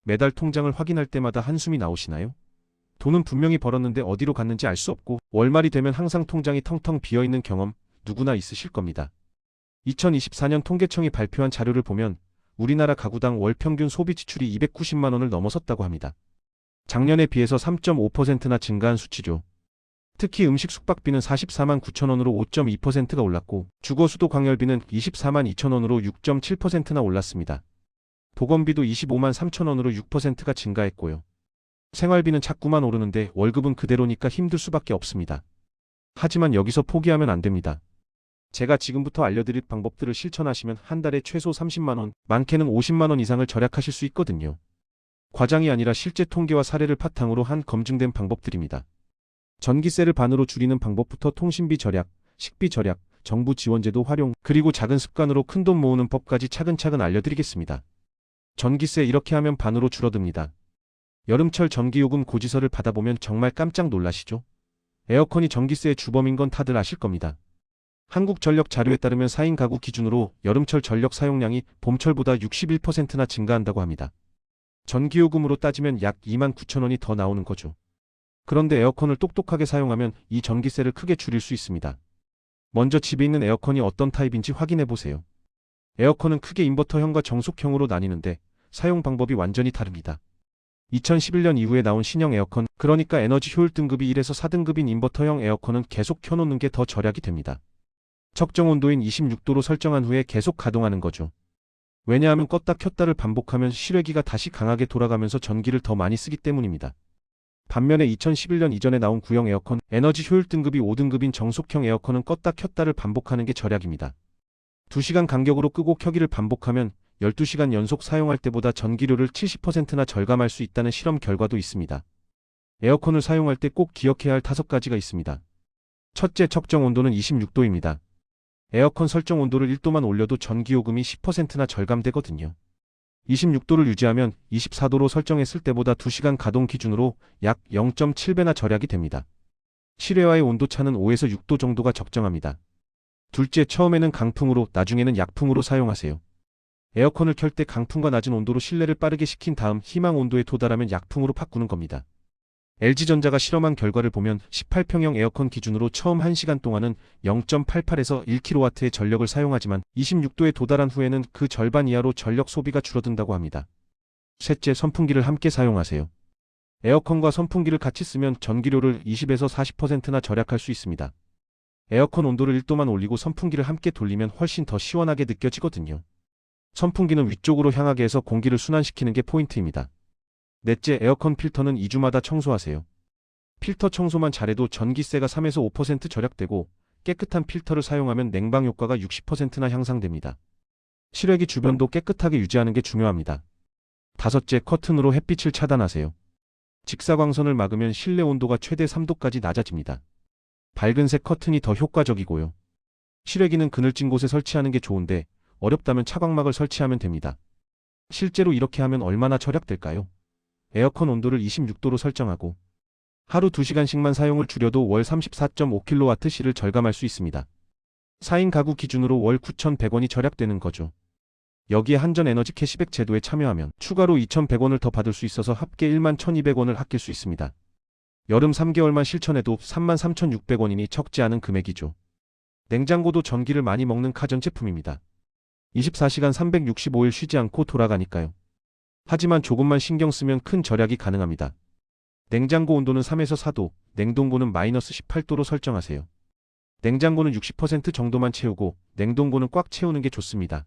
매달 통장을 확인할 때마다 한숨이 나오시나요? 돈은 분명히 벌었는데 어디로 갔는지 알 수 없고 월말이 되면 항상 통장이 텅텅 비어있는 경험 누구나 있으실 겁니다. 2024년 통계청이 발표한 자료를 보면 우리나라 가구당 월 평균 소비 지출이 290만 원을 넘어섰다고 합니다. 작년에 비해서 3.5%나 증가한 수치죠. 특히 음식 숙박비는 44만 9천 원으로 5.2%가 올랐고 주거 수도 광열비는 24만 2천 원으로 6.7%나 올랐습니다. 보건비도 25만 3천 원으로 6%가 증가했고요. 생활비는 자꾸만 오르는데 월급은 그대로니까 힘들 수밖에 없습니다. 하지만 여기서 포기하면 안 됩니다. 제가 지금부터 알려드릴 방법들을 실천하시면 한 달에 최소 30만 원, 많게는 50만 원 이상을 절약하실 수 있거든요. 과장이 아니라 실제 통계와 사례를 바탕으로 한 검증된 방법들입니다. 전기세를 반으로 줄이는 방법부터 통신비 절약, 식비 절약, 정부 지원제도 활용, 그리고 작은 습관으로 큰돈 모으는 법까지 차근차근 알려드리겠습니다. 전기세 이렇게 하면 반으로 줄어듭니다. 여름철 전기요금 고지서를 받아보면 정말 깜짝 놀라시죠? 에어컨이 전기세의 주범인 건 다들 아실 겁니다. 한국전력 자료에 따르면 4인 가구 기준으로 여름철 전력 사용량이 봄철보다 61%나 증가한다고 합니다. 전기요금으로 따지면 약 2만 9천 원이 더 나오는 거죠. 그런데 에어컨을 똑똑하게 사용하면 이 전기세를 크게 줄일 수 있습니다. 먼저 집에 있는 에어컨이 어떤 타입인지 확인해 보세요. 에어컨은 크게 인버터형과 정속형으로 나뉘는데 사용 방법이 완전히 다릅니다. 2011년 이후에 나온 신형 에어컨, 그러니까 에너지 효율 등급이 1에서 4등급인 인버터형 에어컨은 계속 켜놓는 게 더 절약이 됩니다. 적정 온도인 26도로 설정한 후에 계속 가동하는 거죠. 왜냐하면 껐다 켰다를 반복하면 실외기가 다시 강하게 돌아가면서 전기를 더 많이 쓰기 때문입니다. 반면에 2011년 이전에 나온 구형 에어컨, 에너지 효율 등급이 5등급인 정속형 에어컨은 껐다 켰다를 반복하는 게 절약입니다. 2시간 간격으로 끄고 켜기를 반복하면 12시간 연속 사용할 때보다 전기료를 70%나 절감할 수 있다는 실험 결과도 있습니다. 에어컨을 사용할 때 꼭 기억해야 할 5가지가 있습니다. 첫째, 적정 온도는 26도입니다. 에어컨 설정 온도를 1도만 올려도 전기요금이 10%나 절감되거든요. 26도를 유지하면 24도로 설정했을 때보다 2시간 가동 기준으로 약 0.7배나 절약이 됩니다. 실외와의 온도차는 5에서 6도 정도가 적정합니다. 둘째, 처음에는 강풍으로, 나중에는 약풍으로 사용하세요. 에어컨을 켤 때 강풍과 낮은 온도로 실내를 빠르게 식힌 다음 희망 온도에 도달하면 약풍으로 바꾸는 겁니다. LG전자가 실험한 결과를 보면 18평형 에어컨 기준으로 처음 1시간 동안은 0.88에서 1kW의 전력을 사용하지만 26도에 도달한 후에는 그 절반 이하로 전력 소비가 줄어든다고 합니다. 셋째, 선풍기를 함께 사용하세요. 에어컨과 선풍기를 같이 쓰면 전기료를 20에서 40%나 절약할 수 있습니다. 에어컨 온도를 1도만 올리고 선풍기를 함께 돌리면 훨씬 더 시원하게 느껴지거든요. 선풍기는 위쪽으로 향하게 해서 공기를 순환시키는 게 포인트입니다. 넷째, 에어컨 필터는 2주마다 청소하세요. 필터 청소만 잘해도 전기세가 3에서 5% 절약되고 깨끗한 필터를 사용하면 냉방 효과가 60%나 향상됩니다. 실외기 주변도 깨끗하게 유지하는 게 중요합니다. 다섯째, 커튼으로 햇빛을 차단하세요. 직사광선을 막으면 실내 온도가 최대 3도까지 낮아집니다. 밝은색 커튼이 더 효과적이고요. 실외기는 그늘진 곳에 설치하는 게 좋은데 어렵다면 차광막을 설치하면 됩니다. 실제로 이렇게 하면 얼마나 절약될까요? 에어컨 온도를 26도로 설정하고 하루 2시간씩만 사용을 줄여도 월 34.5kWh를 절감할 수 있습니다. 4인 가구 기준으로 월 9,100원이 절약되는 거죠. 여기에 한전에너지 캐시백 제도에 참여하면 추가로 2,100원을 더 받을 수 있어서 합계 11,200원을 아낄 수 있습니다. 여름 3개월만 실천해도 33,600원이니 적지 않은 금액이죠. 냉장고도 전기를 많이 먹는 가전제품입니다. 24시간 365일 쉬지 않고 돌아가니까요. 하지만 조금만 신경 쓰면 큰 절약이 가능합니다. 냉장고 온도는 3에서 4도, 냉동고는 마이너스 18도로 설정하세요. 냉장고는 60% 정도만 채우고 냉동고는 꽉 채우는 게 좋습니다.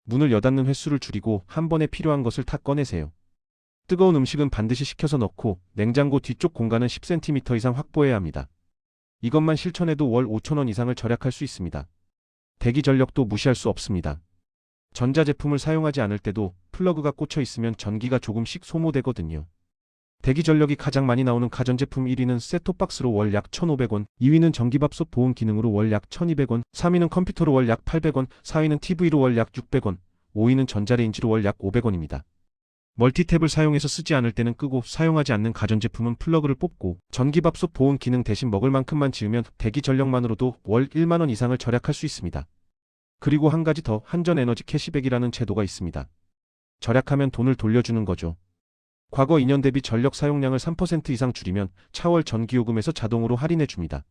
문을 여닫는 횟수를 줄이고 한 번에 필요한 것을 다 꺼내세요. 뜨거운 음식은 반드시 식혀서 넣고 냉장고 뒤쪽 공간은 10cm 이상 확보해야 합니다. 이것만 실천해도 월 5,000원 이상을 절약할 수 있습니다. 대기 전력도 무시할 수 없습니다. 전자제품을 사용하지 않을 때도 플러그가 꽂혀 있으면 전기가 조금씩 소모되거든요. 대기 전력이 가장 많이 나오는 가전제품 1위는 셋톱박스로 월 약 1,500원, 2위는 전기밥솥 보온 기능으로 월 약 1,200원, 3위는 컴퓨터로 월 약 800원, 4위는 TV로 월 약 600원, 5위는 전자레인지로 월 약 500원입니다. 멀티탭을 사용해서 쓰지 않을 때는 끄고 사용하지 않는 가전제품은 플러그를 뽑고 전기밥솥 보온 기능 대신 먹을 만큼만 지으면 대기 전력만으로도 월 1만 원 이상을 절약할 수 있습니다. 그리고 한 가지 더, 한전에너지 캐시백이라는 제도가 있습니다. 절약하면 돈을 돌려주는 거죠. 과거 2년 대비 전력 사용량을 3% 이상 줄이면 차월 전기요금에서 자동으로 할인해 줍니다.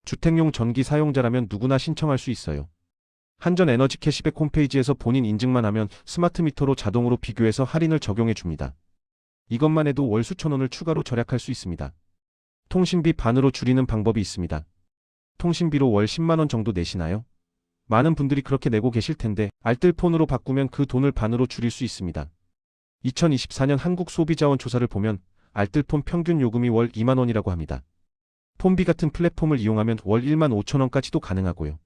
주택용 전기 사용자라면 누구나 신청할 수 있어요. 한전에너지 캐시백 홈페이지에서 본인 인증만 하면 스마트 미터로 자동으로 비교해서 할인을 적용해 줍니다. 이것만 해도 월 수천 원을 추가로 절약할 수 있습니다. 통신비 반으로 줄이는 방법이 있습니다. 통신비로 월 10만 원 정도 내시나요? 많은 분들이 그렇게 내고 계실 텐데 알뜰폰으로 바꾸면 그 돈을 반으로 줄일 수 있습니다. 2024년 한국소비자원 조사를 보면 알뜰폰 평균 요금이 월 2만 원이라고 합니다. 폰비 같은 플랫폼을 이용하면 월 1만 5천 원까지도 가능하고요.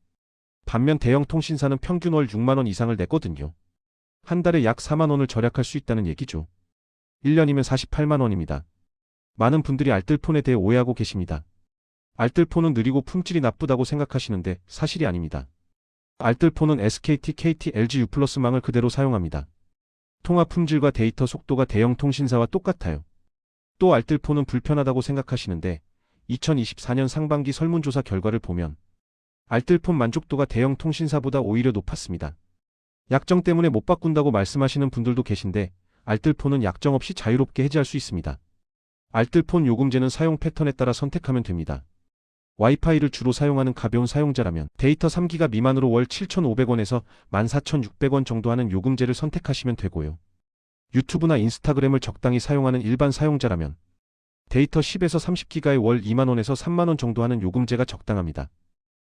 반면 대형 통신사는 평균 월 6만 원 이상을 내거든요. 한 달에 약 4만 원을 절약할 수 있다는 얘기죠. 1년이면 48만 원입니다. 많은 분들이 알뜰폰에 대해 오해하고 계십니다. 알뜰폰은 느리고 품질이 나쁘다고 생각하시는데 사실이 아닙니다. 알뜰폰은 SKT, KT, LG U+망을 그대로 사용합니다. 통화 품질과 데이터 속도가 대형 통신사와 똑같아요. 또 알뜰폰은 불편하다고 생각하시는데 2024년 상반기 설문조사 결과를 보면 알뜰폰 만족도가 대형 통신사보다 오히려 높았습니다. 약정 때문에 못 바꾼다고 말씀하시는 분들도 계신데 알뜰폰은 약정 없이 자유롭게 해지할 수 있습니다. 알뜰폰 요금제는 사용 패턴에 따라 선택하면 됩니다. 와이파이를 주로 사용하는 가벼운 사용자라면 데이터 3기가 미만으로 월 7,500원에서 14,600원 정도 하는 요금제를 선택하시면 되고요. 유튜브나 인스타그램을 적당히 사용하는 일반 사용자라면 데이터 10에서 30기가에 월 2만원에서 3만원 정도 하는 요금제가 적당합니다.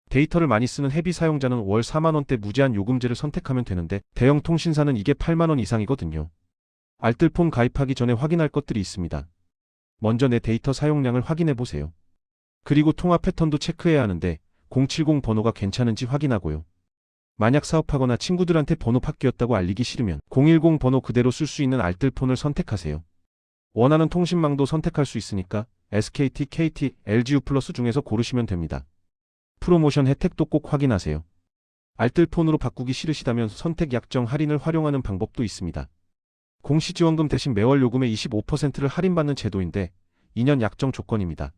데이터를 많이 쓰는 헤비 사용자는 월 4만원대 무제한 요금제를 선택하면 되는데 대형 통신사는 이게 8만원 이상이거든요. 알뜰폰 가입하기 전에 확인할 것들이 있습니다. 먼저 내 데이터 사용량을 확인해 보세요. 그리고 통화 패턴도 체크해야 하는데 070 번호가 괜찮은지 확인하고요. 만약 사업하거나 친구들한테 번호 바뀌었다고 알리기 싫으면 010 번호 그대로 쓸 수 있는 알뜰폰을 선택하세요. 원하는 통신망도 선택할 수 있으니까 SKT, KT, LG U+ 중에서 고르시면 됩니다. 프로모션 혜택도 꼭 확인하세요. 알뜰폰으로 바꾸기 싫으시다면 선택 약정 할인을 활용하는 방법도 있습니다. 공시지원금 대신 매월 요금의 25%를 할인받는 제도인데 2년 약정 조건입니다.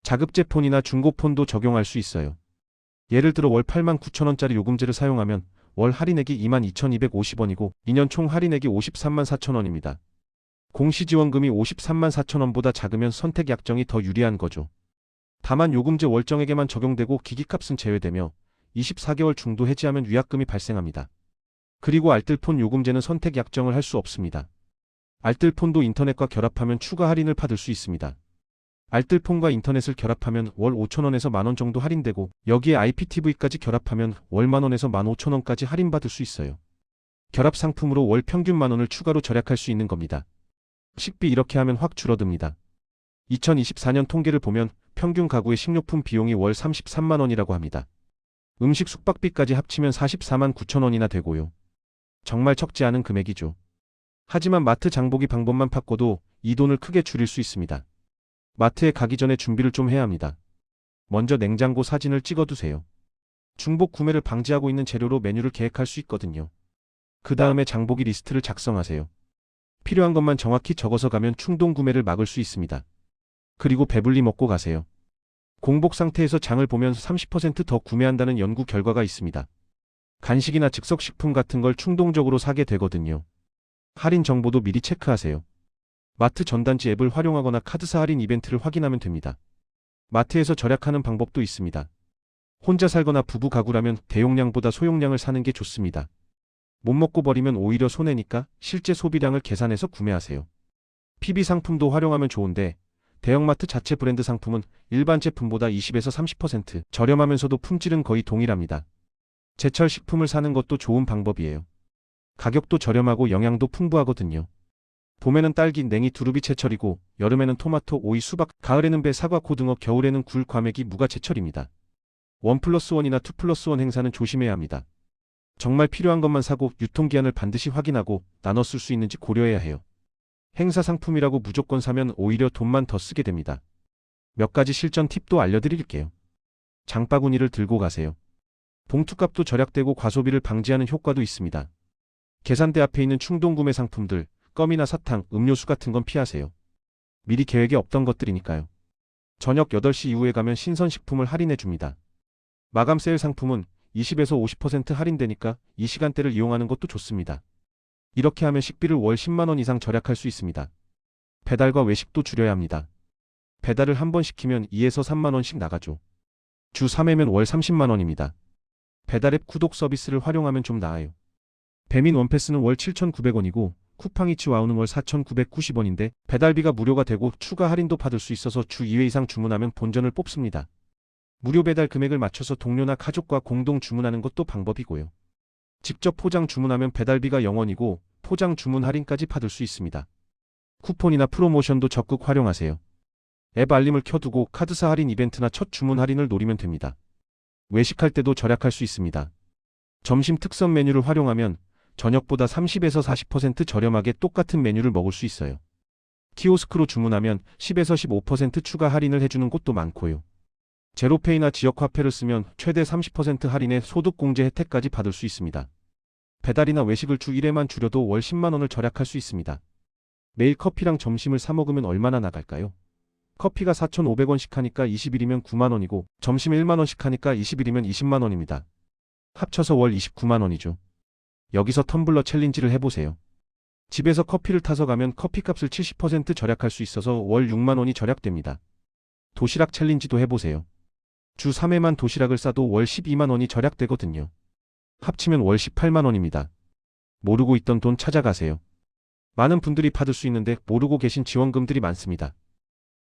자급제 폰이나 중고폰도 적용할 수 있어요. 예를 들어 월 89,000원짜리 요금제를 사용하면 월 할인액이 22,250원이고 2년 총 할인액이 534,000원입니다. 공시지원금이 534,000원보다 작으면 선택 약정이 더 유리한 거죠. 다만 요금제 월정액에만 적용되고 기기값은 제외되며 24개월 중도 해지하면 위약금이 발생합니다. 그리고 알뜰폰 요금제는 선택 약정을 할 수 없습니다. 알뜰폰도 인터넷과 결합하면 추가 할인을 받을 수 있습니다. 알뜰폰과 인터넷을 결합하면 월 5,000원에서 만원 정도 할인되고 여기에 IPTV까지 결합하면 월 만원에서 15,000원까지 할인받을 수 있어요. 결합 상품으로 월 평균 만원을 추가로 절약할 수 있는 겁니다. 식비 이렇게 하면 확 줄어듭니다. 2024년 통계를 보면 평균 가구의 식료품 비용이 월 33만원이라고 합니다. 음식 숙박비까지 합치면 44만 9천원이나 되고요. 정말 적지 않은 금액이죠. 하지만 마트 장보기 방법만 바꿔도 이 돈을 크게 줄일 수 있습니다. 마트에 가기 전에 준비를 좀 해야 합니다. 먼저 냉장고 사진을 찍어두세요. 중복 구매를 방지하고 있는 재료로 메뉴를 계획할 수 있거든요. 그 다음에 장보기 리스트를 작성하세요. 필요한 것만 정확히 적어서 가면 충동 구매를 막을 수 있습니다. 그리고 배불리 먹고 가세요. 공복 상태에서 장을 보면 30% 더 구매한다는 연구 결과가 있습니다. 간식이나 즉석식품 같은 걸 충동적으로 사게 되거든요. 할인 정보도 미리 체크하세요. 마트 전단지 앱을 활용하거나 카드사 할인 이벤트를 확인하면 됩니다. 마트에서 절약하는 방법도 있습니다. 혼자 살거나 부부 가구라면 대용량보다 소용량을 사는 게 좋습니다. 못 먹고 버리면 오히려 손해니까 실제 소비량을 계산해서 구매하세요. PB 상품도 활용하면 좋은데 대형마트 자체 브랜드 상품은 일반 제품보다 20에서 30% 저렴하면서도 품질은 거의 동일합니다. 제철 식품을 사는 것도 좋은 방법이에요. 가격도 저렴하고 영양도 풍부하거든요. 봄에는 딸기, 냉이, 두릅이 제철이고 여름에는 토마토, 오이, 수박, 가을에는 배, 사과, 고등어, 겨울에는 굴, 과메기, 무가 제철입니다. 1+1이나 2+1 행사는 조심해야 합니다. 정말 필요한 것만 사고 유통기한을 반드시 확인하고 나눠 쓸 수 있는지 고려해야 해요. 행사 상품이라고 무조건 사면 오히려 돈만 더 쓰게 됩니다. 몇 가지 실전 팁도 알려드릴게요. 장바구니를 들고 가세요. 봉투값도 절약되고 과소비를 방지하는 효과도 있습니다. 계산대 앞에 있는 충동구매 상품들, 껌이나 사탕, 음료수 같은 건 피하세요. 미리 계획에 없던 것들이니까요. 저녁 8시 이후에 가면 신선식품을 할인해 줍니다. 마감 세일 상품은 20에서 50% 할인되니까 이 시간대를 이용하는 것도 좋습니다. 이렇게 하면 식비를 월 10만원 이상 절약할 수 있습니다. 배달과 외식도 줄여야 합니다. 배달을 한 번 시키면 2에서 3만 원씩 나가죠. 주 3회면 월 30만 원입니다. 배달앱 구독 서비스를 활용하면 좀 나아요. 배민 원패스는 월 7,900원이고 쿠팡이츠 와우는 월 4,990원인데 배달비가 무료가 되고 추가 할인도 받을 수 있어서 주 2회 이상 주문하면 본전을 뽑습니다. 무료 배달 금액을 맞춰서 동료나 가족과 공동 주문하는 것도 방법이고요. 직접 포장 주문하면 배달비가 0원이고 포장 주문 할인까지 받을 수 있습니다. 쿠폰이나 프로모션도 적극 활용하세요. 앱 알림을 켜두고 카드사 할인 이벤트나 첫 주문 할인을 노리면 됩니다. 외식할 때도 절약할 수 있습니다. 점심 특선 메뉴를 활용하면 저녁보다 30에서 40% 저렴하게 똑같은 메뉴를 먹을 수 있어요. 키오스크로 주문하면 10에서 15% 추가 할인을 해주는 곳도 많고요. 제로페이나 지역화폐를 쓰면 최대 30% 할인의 소득공제 혜택까지 받을 수 있습니다. 배달이나 외식을 주 1회만 줄여도 월 10만 원을 절약할 수 있습니다. 매일 커피랑 점심을 사 먹으면 얼마나 나갈까요? 커피가 4,500원씩 하니까 20일이면 9만 원이고 점심 1만 원씩 하니까 20일이면 20만 원입니다. 합쳐서 월 29만 원이죠. 여기서 텀블러 챌린지를 해보세요. 집에서 커피를 타서 가면 커피값을 70% 절약할 수 있어서 월 6만 원이 절약됩니다. 도시락 챌린지도 해보세요. 주 3회만 도시락을 싸도 월 12만 원이 절약되거든요. 합치면 월 18만 원입니다. 모르고 있던 돈 찾아가세요. 많은 분들이 받을 수 있는데 모르고 계신 지원금들이 많습니다.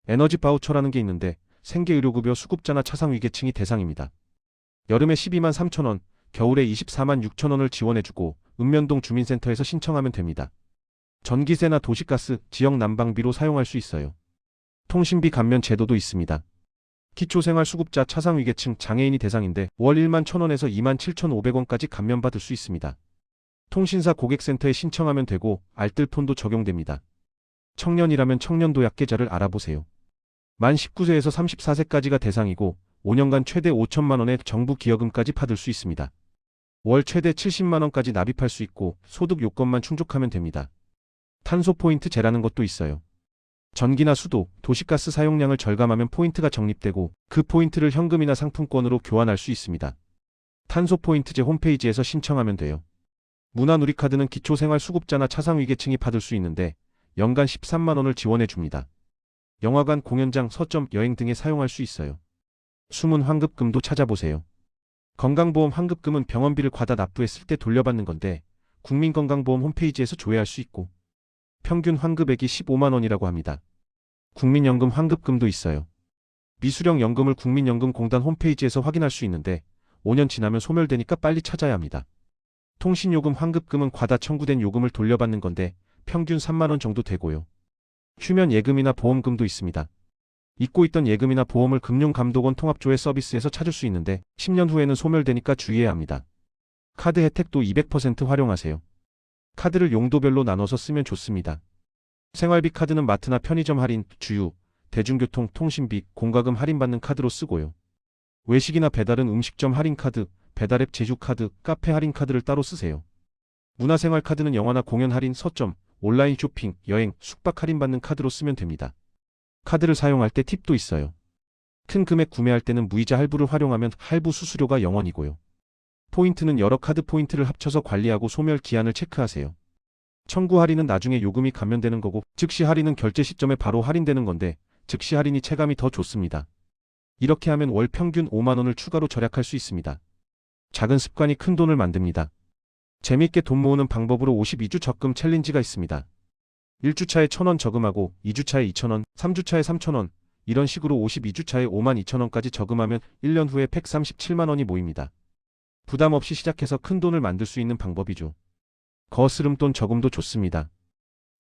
에너지 바우처라는 게 있는데 생계의료급여 수급자나 차상위계층이 대상입니다. 여름에 12만 3천 원, 겨울에 24만 6천 원을 지원해주고 읍면동 주민센터에서 신청하면 됩니다. 전기세나 도시가스, 지역 난방비로 사용할 수 있어요. 통신비 감면 제도도 있습니다. 기초생활수급자 차상위계층 장애인이 대상인데 월 1만 1,000원에서 2만 7,500원까지 감면받을 수 있습니다. 통신사 고객센터에 신청하면 되고 알뜰폰도 적용됩니다. 청년이라면 청년도약 계좌를 알아보세요. 만 19세에서 34세까지가 대상이고 5년간 최대 5천만 원의 정부 기여금까지 받을 수 있습니다. 월 최대 70만 원까지 납입할 수 있고 소득 요건만 충족하면 됩니다. 탄소 포인트 제라는 것도 있어요. 전기나 수도, 도시가스 사용량을 절감하면 포인트가 적립되고 그 포인트를 현금이나 상품권으로 교환할 수 있습니다. 탄소 포인트제 홈페이지에서 신청하면 돼요. 문화누리카드는 기초생활수급자나 차상위계층이 받을 수 있는데 연간 13만 원을 지원해 줍니다. 영화관, 공연장, 서점, 여행 등에 사용할 수 있어요. 숨은 환급금도 찾아보세요. 건강보험 환급금은 병원비를 과다 납부했을 때 돌려받는 건데 국민건강보험 홈페이지에서 조회할 수 있고 평균 환급액이 15만 원이라고 합니다. 국민연금 환급금도 있어요. 미수령 연금을 국민연금공단 홈페이지에서 확인할 수 있는데 5년 지나면 소멸되니까 빨리 찾아야 합니다. 통신요금 환급금은 과다 청구된 요금을 돌려받는 건데 평균 3만 원 정도 되고요. 휴면 예금이나 보험금도 있습니다. 잊고 있던 예금이나 보험을 금융감독원 통합조회 서비스에서 찾을 수 있는데 10년 후에는 소멸되니까 주의해야 합니다. 카드 혜택도 200% 활용하세요. 카드를 용도별로 나눠서 쓰면 좋습니다. 생활비 카드는 마트나 편의점 할인, 주유, 대중교통, 통신비, 공과금 할인받는 카드로 쓰고요. 외식이나 배달은 음식점 할인 카드, 배달앱 제휴 카드, 카페 할인 카드를 따로 쓰세요. 문화생활 카드는 영화나 공연 할인, 서점, 온라인 쇼핑, 여행, 숙박 할인받는 카드로 쓰면 됩니다. 카드를 사용할 때 팁도 있어요. 큰 금액 구매할 때는 무이자 할부를 활용하면 할부 수수료가 0원이고요. 포인트는 여러 카드 포인트를 합쳐서 관리하고 소멸 기한을 체크하세요. 청구 할인은 나중에 요금이 감면되는 거고 즉시 할인은 결제 시점에 바로 할인되는 건데 즉시 할인이 체감이 더 좋습니다. 이렇게 하면 월 평균 5만 원을 추가로 절약할 수 있습니다. 작은 습관이 큰 돈을 만듭니다. 재미있게 돈 모으는 방법으로 52주 적금 챌린지가 있습니다. 1주차에 1,000원 저금하고 2주차에 2,000원, 3주차에 3,000원 이런 식으로 52주차에 5만 2천원까지 저금하면 1년 후에 137만 원이 모입니다. 부담 없이 시작해서 큰 돈을 만들 수 있는 방법이죠. 거스름돈 저금도 좋습니다.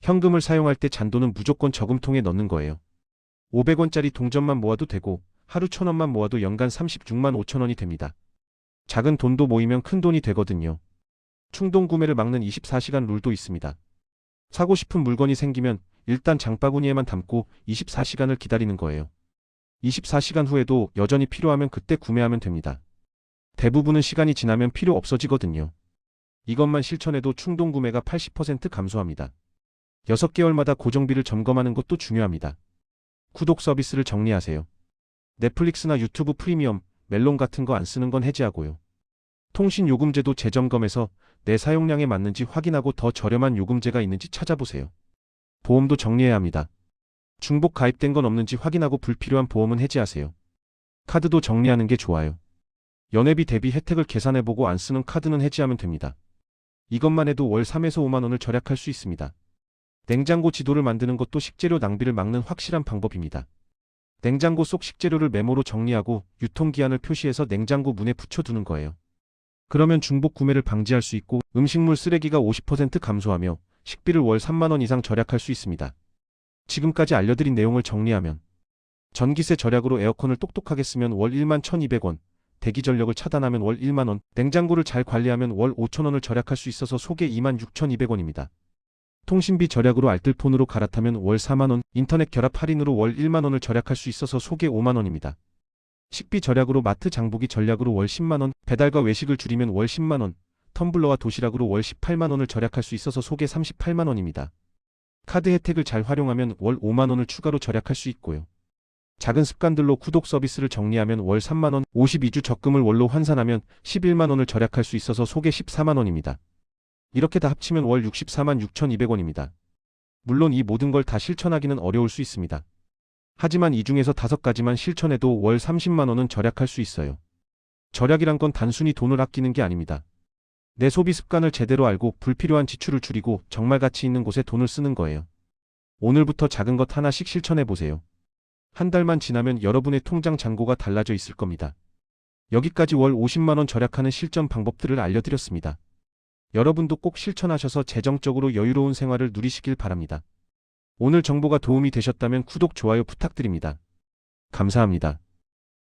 현금을 사용할 때 잔돈은 무조건 저금통에 넣는 거예요. 500원짜리 동전만 모아도 되고 하루 1,000원만 모아도 연간 36만 5천 원이 됩니다. 작은 돈도 모이면 큰 돈이 되거든요. 충동 구매를 막는 24시간 룰도 있습니다. 사고 싶은 물건이 생기면 일단 장바구니에만 담고 24시간을 기다리는 거예요. 24시간 후에도 여전히 필요하면 그때 구매하면 됩니다. 대부분은 시간이 지나면 필요 없어지거든요. 이것만 실천해도 충동 구매가 80% 감소합니다. 6개월마다 고정비를 점검하는 것도 중요합니다. 구독 서비스를 정리하세요. 넷플릭스나 유튜브 프리미엄, 멜론 같은 거 안 쓰는 건 해지하고요. 통신요금제도 재점검해서 내 사용량에 맞는지 확인하고 더 저렴한 요금제가 있는지 찾아보세요. 보험도 정리해야 합니다. 중복 가입된 건 없는지 확인하고 불필요한 보험은 해지하세요. 카드도 정리하는 게 좋아요. 연회비 대비 혜택을 계산해보고 안 쓰는 카드는 해지하면 됩니다. 이것만 해도 월 3에서 5만 원을 절약할 수 있습니다. 냉장고 지도를 만드는 것도 식재료 낭비를 막는 확실한 방법입니다. 냉장고 속 식재료를 메모로 정리하고 유통기한을 표시해서 냉장고 문에 붙여두는 거예요. 그러면 중복 구매를 방지할 수 있고 음식물 쓰레기가 50% 감소하며 식비를 월 3만 원 이상 절약할 수 있습니다. 지금까지 알려드린 내용을 정리하면 전기세 절약으로 에어컨을 똑똑하게 쓰면 월 1만 1,200원, 대기 전력을 차단하면 월 1만 원, 냉장고를 잘 관리하면 월 5천 원을 절약할 수 있어서 속에 2만 6,200원입니다. 통신비 절약으로 알뜰폰으로 갈아타면 월 4만 원, 인터넷 결합 할인으로 월 1만 원을 절약할 수 있어서 속에 5만 원입니다. 식비 절약으로 마트 장보기 전략으로 월 10만 원, 배달과 외식을 줄이면 월 10만 원, 텀블러와 도시락으로 월 18만 원을 절약할 수 있어서 속에 38만 원입니다. 카드 혜택을 잘 활용하면 월 5만 원을 추가로 절약할 수 있고요. 작은 습관들로 구독 서비스를 정리하면 월 3만 원, 52주 적금을 월로 환산하면 11만 원을 절약할 수 있어서 속에 14만 원입니다. 이렇게 다 합치면 월 64만 6,200원입니다. 물론 이 모든 걸 다 실천하기는 어려울 수 있습니다. 하지만 이 중에서 5가지만 실천해도 월 30만 원은 절약할 수 있어요. 절약이란 건 단순히 돈을 아끼는 게 아닙니다. 내 소비 습관을 제대로 알고 불필요한 지출을 줄이고 정말 가치 있는 곳에 돈을 쓰는 거예요. 오늘부터 작은 것 하나씩 실천해 보세요. 한 달만 지나면 여러분의 통장 잔고가 달라져 있을 겁니다. 여기까지 월 50만 원 절약하는 실전 방법들을 알려드렸습니다. 여러분도 꼭 실천하셔서 재정적으로 여유로운 생활을 누리시길 바랍니다. 오늘 정보가 도움이 되셨다면 구독, 좋아요 부탁드립니다. 감사합니다.